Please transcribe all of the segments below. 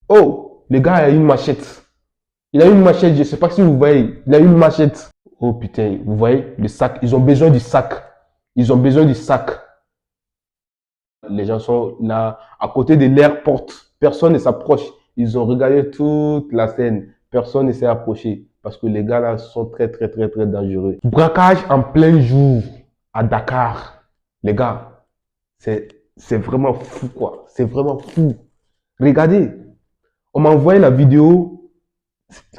Oh, le gars a une machette. Il a une machette, je ne sais pas si vous voyez. Il a une machette. Oh putain, vous voyez le sac. Ils ont besoin du sac. Ils ont besoin du sac. Les gens sont là, à côté de l'airport. Personne ne s'approche. Ils ont regardé toute la scène. Personne ne s'est approché. Parce que les gars là sont très, très, très, très dangereux. Braquage en plein jour à Dakar. Les gars, c'est vraiment fou, quoi. C'est vraiment fou. Regardez, on m'a envoyé la vidéo.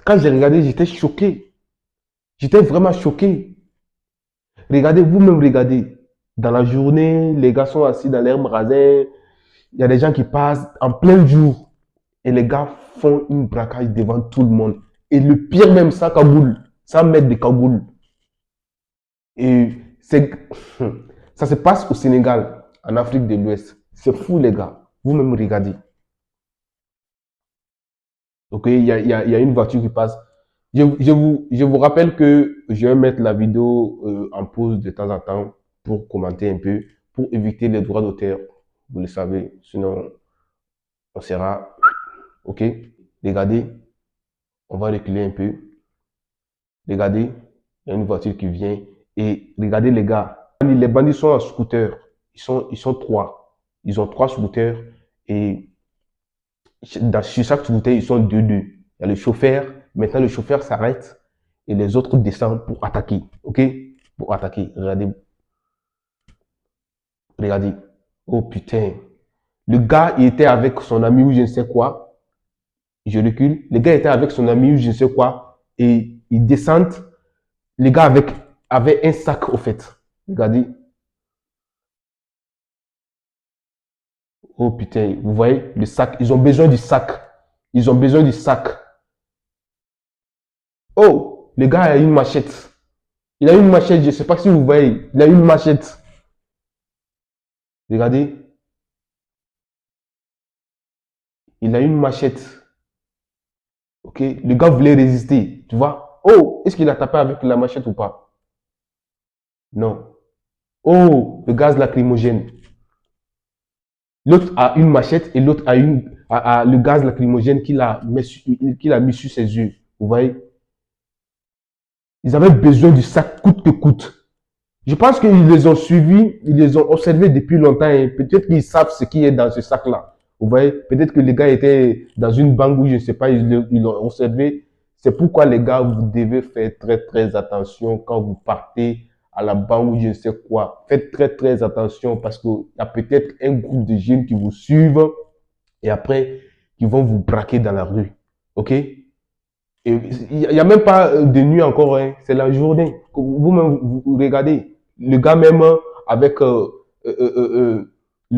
Quand j'ai regardé, j'étais choqué. J'étais vraiment choqué. Regardez, vous-même, regardez. Dans la journée, les gars sont assis dans l'air magasin. Il y a des gens qui passent en plein jour. Et les gars font une braquage devant tout le monde. Et le pire même, ça cagoule. Ça met des cagoules. Et c'est, ça se passe au Sénégal, en Afrique de l'Ouest. C'est fou, les gars. Vous-même, regardez. Ok, il y a une voiture qui passe. Je vous rappelle que je vais mettre la vidéo en pause de temps en temps pour commenter un peu, pour éviter les droits d'auteur. Vous le savez, sinon on sera. Ok, regardez, on va reculer un peu. Regardez, il y a une voiture qui vient. Et regardez les gars, les bandits sont en scooter. Ils sont trois. Ils ont trois scooters. Et sur chaque scooter, ils sont deux. Il y a le chauffeur. Maintenant, le chauffeur s'arrête et les autres descendent pour attaquer. OK? Pour attaquer. Regardez. Regardez. Oh putain. Le gars, il était avec son ami ou je ne sais quoi. Je recule. Le gars était avec son ami ou je ne sais quoi. Et ils descendent. Les gars avaient un sac au fait. Regardez. Oh putain. Vous voyez le sac. Ils ont besoin du sac. Ils ont besoin du sac. Oh, le gars a une machette. Il a une machette. Je ne sais pas si vous voyez. Il a une machette. Regardez. Il a une machette. Ok. Le gars voulait résister. Tu vois. Oh, est-ce qu'il a tapé avec la machette ou pas? Non. Oh, le gaz lacrymogène. L'autre a une machette et l'autre a le gaz lacrymogène qu'il a mis sur ses yeux. Vous voyez? Ils avaient besoin du sac coûte que coûte. Je pense qu'ils les ont suivis, ils les ont observés depuis longtemps et peut-être qu'ils savent ce qui est dans ce sac-là. Vous voyez, peut-être que les gars étaient dans une banque où je ne sais pas, ils l'ont observé. C'est pourquoi les gars, vous devez faire très très attention quand vous partez à la banque ou je ne sais quoi. Faites très très attention parce qu'il y a peut-être un groupe de jeunes qui vous suivent et après, qui vont vous braquer dans la rue. OK? Et il n'y a même pas de nuit encore, hein. C'est la journée. Vous-même, vous regardez. Le gars même avec le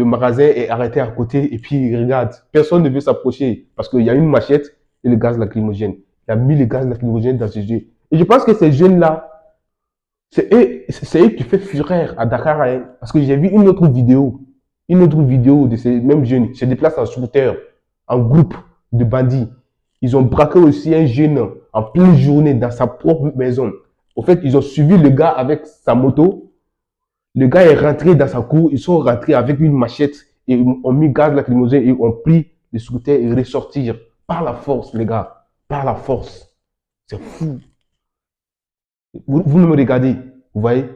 magasin est arrêté à côté et puis il regarde. Personne ne veut s'approcher parce qu'il y a une machette et le gaz lacrymogène. Il a mis le gaz lacrymogène dans ses yeux. Et je pense que ces jeunes-là, c'est eux qui fait fureur à Dakar, hein. Parce que j'ai vu une autre vidéo de ces mêmes jeunes qui se déplacent en scooter, en groupe de bandits. Ils ont braqué aussi un jeune en pleine journée dans sa propre maison. Au fait, ils ont suivi le gars avec sa moto. Le gars est rentré dans sa cour. Ils sont rentrés avec une machette et ont mis gaz lacrymogène et ont pris le scooter et ressortir par la force, les gars. Par la force. C'est fou. Vous me regardez, vous voyez?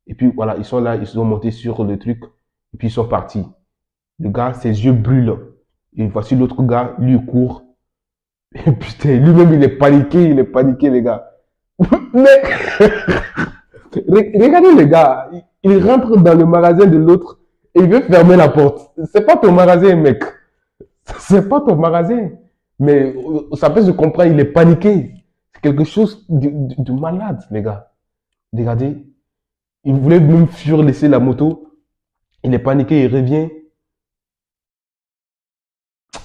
Et puis voilà, ils sont là, ils sont montés sur le truc, et puis ils sont partis. Le gars, ses yeux brûlent. Et voici l'autre gars, lui, il court. Et putain, lui-même, il est paniqué, les gars. Mais, regardez le gars, il rentre dans le magasin de l'autre et il veut fermer la porte. C'est pas ton magasin, mec. C'est pas ton magasin. Mais ça peut se comprendre, il est paniqué. C'est quelque chose de malade, les gars. Regardez, il voulait même fuir, laisser la moto. Il est paniqué, il revient.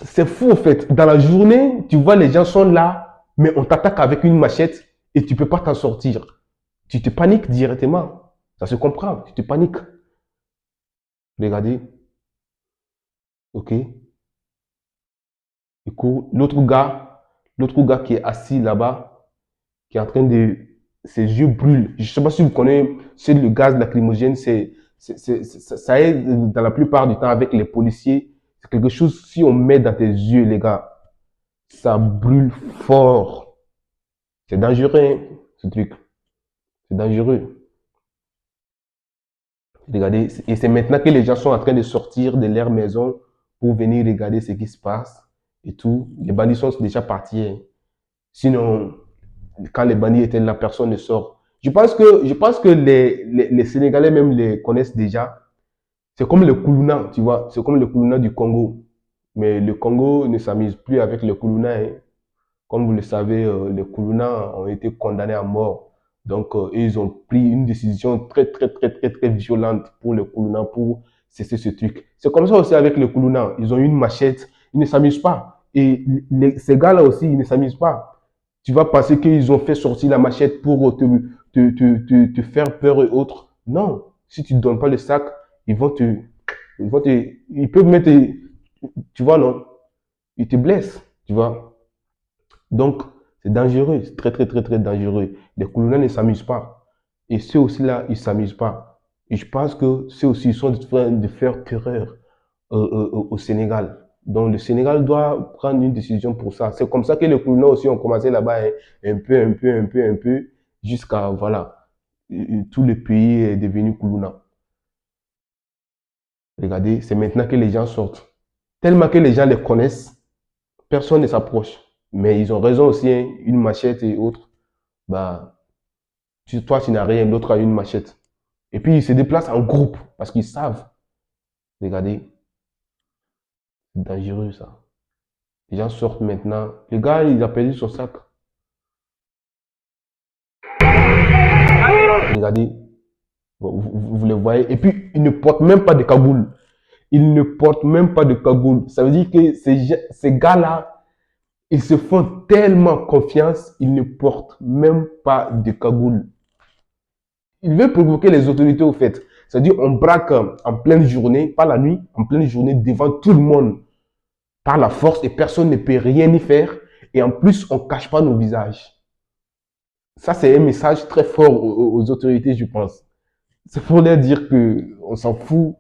C'est fou, en fait. Dans la journée, tu vois, les gens sont là, mais on t'attaque avec une machette et tu peux pas t'en sortir. Tu te paniques directement. Ça se comprend. Tu te paniques. Regardez. OK. Du coup, l'autre gars qui est assis là-bas, qui est en train de, ses yeux brûlent. Je sais pas si vous connaissez, c'est le gaz lacrymogène, ça aide dans la plupart du temps avec les policiers. C'est quelque chose, si on met dans tes yeux, les gars, Ça brûle fort. C'est dangereux, hein, ce truc. C'est dangereux. Regardez, et c'est maintenant que les gens sont en train de sortir de leur maison pour venir regarder ce qui se passe et tout. Les bandits sont déjà partis, hein. Sinon, quand les bandits étaient là, personne ne sort. Je pense que les Sénégalais même les connaissent déjà. C'est comme le Kuluna, tu vois. C'est comme le Kuluna du Congo. Mais le Congo ne s'amuse plus avec le Kuluna, hein. Comme vous le savez, les Kuluna ont été condamnés à mort. Donc, ils ont pris une décision très, très, très, très, très violente pour le Kuluna, pour cesser ce truc. C'est comme ça aussi avec le Kuluna. Ils ont une machette, ils ne s'amusent pas. Et ces gars-là aussi, ils ne s'amusent pas. Tu vas penser qu'ils ont fait sortir la machette pour te faire peur et autres. Non. Si tu ne donnes pas le sac, ils peuvent mettre, tu vois, non, ils te blessent, tu vois. Donc, c'est dangereux, c'est très, très, très, très dangereux. Les colonels ne s'amusent pas. Et ceux aussi-là, ils ne s'amusent pas. Et je pense que ceux aussi, ils sont en train de faire terreur au Sénégal. Donc, le Sénégal doit prendre une décision pour ça. C'est comme ça que les colonels aussi ont commencé là-bas, hein, un peu, jusqu'à, voilà, tout le pays est devenu Koulouna. Regardez, c'est maintenant que les gens sortent. Tellement que les gens les connaissent, personne ne s'approche. Mais ils ont raison aussi, hein, une machette et autres. Bah, toi, tu n'as rien, l'autre a une machette. Et puis, ils se déplacent en groupe parce qu'ils savent. Regardez, c'est dangereux ça. Les gens sortent maintenant. Le gars, il a perdu son sac. Regardez, vous le voyez. Et puis, il ne porte même pas de cagoule. Il ne porte même pas de cagoule. Ça veut dire que ces gars-là, ils se font tellement confiance, ils ne portent même pas de cagoule. Il veut provoquer les autorités au fait. C'est-à-dire, on braque en pleine journée, pas la nuit, en pleine journée, devant tout le monde, par la force, et personne ne peut rien y faire. Et en plus, on ne cache pas nos visages. Ça, c'est un message très fort aux autorités, je pense. C'est pour leur dire que on s'en fout,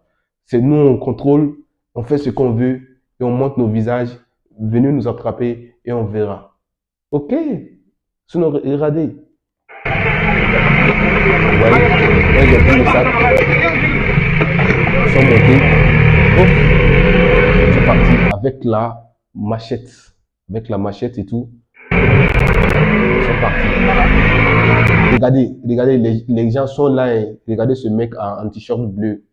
c'est nous, on contrôle, on fait ce qu'on veut, et on montre nos visages, venez nous attraper, et on verra. Ok, sinon, regardez. Vous voyez, là, j'ai pris le sac, ils sont montés, hop, c'est parti avec la machette. Avec la machette et tout, ils sont partis. Regardez, les gens sont là, hein. Regardez ce mec en t-shirt bleu.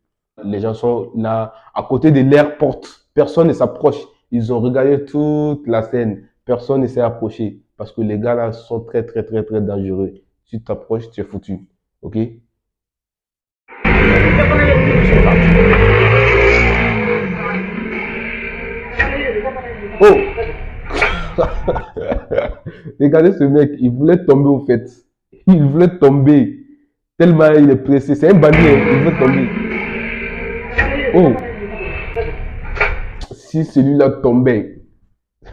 Les gens sont là, à côté de leur porte. Personne ne s'approche. Ils ont regardé toute la scène. Personne ne s'est approché. Parce que les gars là sont très, très, très, très dangereux. Si tu t'approches, tu es foutu. Ok? Ils sont partis. Oh! Regardez ce mec, il voulait tomber au fait. Il voulait tomber. Tellement il est pressé. C'est un bandit, hein. Il veut tomber. Oh! Si celui-là tombait,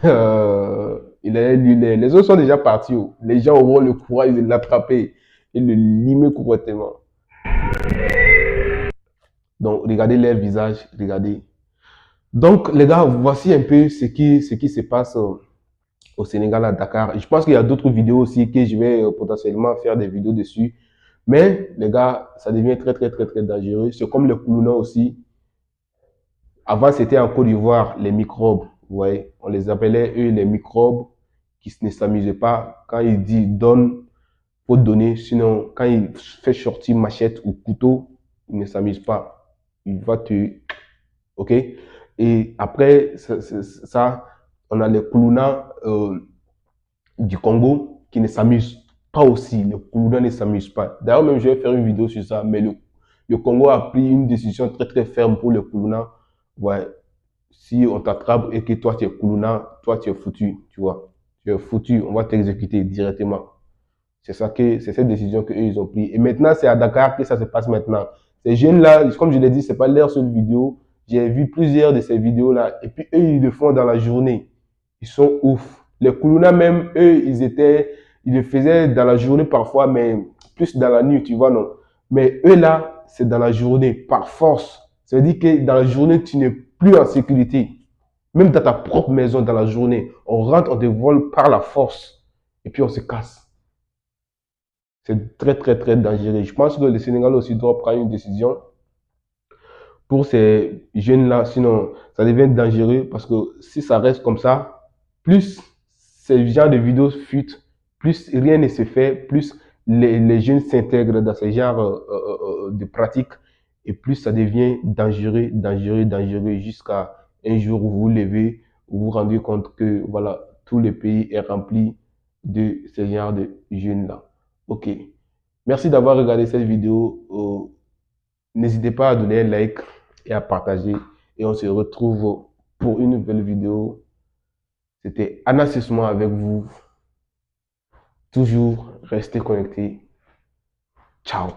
il allait lui les autres sont déjà partis, oh. Les gens auront le courage de l'attraper et le limer complètement. Donc, regardez leur visage, regardez. Donc, les gars, voici un peu ce qui se passe au Sénégal, à Dakar. Je pense qu'il y a d'autres vidéos aussi que je vais potentiellement faire des vidéos dessus. Mais, les gars, ça devient très, très, très, très dangereux. C'est comme le Koulouna aussi. Avant, c'était en Côte d'Ivoire, les microbes. Vous voyez, on les appelait, eux, les microbes qui ne s'amusaient pas. Quand il dit donne, faut donner. Sinon, quand il fait sortir machette ou couteau, il ne s'amuse pas. Il va te... OK? Et après, ça on a les Kuluna du Congo qui ne s'amusent pas aussi. Les Kuluna ne s'amusent pas. D'ailleurs, même, je vais faire une vidéo sur ça. Mais le Congo a pris une décision très, très ferme pour les Kuluna. Ouais, si on t'attrape et que toi tu es Kuluna, toi tu es foutu, tu vois. Tu es foutu, on va t'exécuter directement. C'est cette décision qu'eux ils ont pris. Et maintenant, c'est à Dakar que ça se passe maintenant. Ces jeunes-là, comme je l'ai dit, c'est pas leur seule vidéo. J'ai vu plusieurs de ces vidéos-là. Et puis eux, ils le font dans la journée. Ils sont ouf. Les Kuluna même, eux, ils le faisaient dans la journée parfois, mais plus dans la nuit, tu vois, non. Mais eux là, c'est dans la journée, par force. Ça veut dire que dans la journée, tu n'es plus en sécurité. Même dans ta propre maison, dans la journée, on rentre, on te vole par la force et puis on se casse. C'est très, très, très dangereux. Je pense que le Sénégal aussi doit prendre une décision pour ces jeunes-là. Sinon, ça devient dangereux parce que si ça reste comme ça, plus ce genre de vidéos fuitent, plus rien ne se fait, plus les jeunes s'intègrent dans ce genre de pratiques et plus ça devient dangereux, dangereux, dangereux jusqu'à un jour où vous vous levez, où vous vous rendez compte que voilà, tout le pays est rempli de ce genre de jeunes-là. Ok. Merci d'avoir regardé cette vidéo. N'hésitez pas à donner un like et à partager. Et on se retrouve pour une nouvelle vidéo. C'était Anna Sissouma avec vous. Toujours restez connectés. Ciao.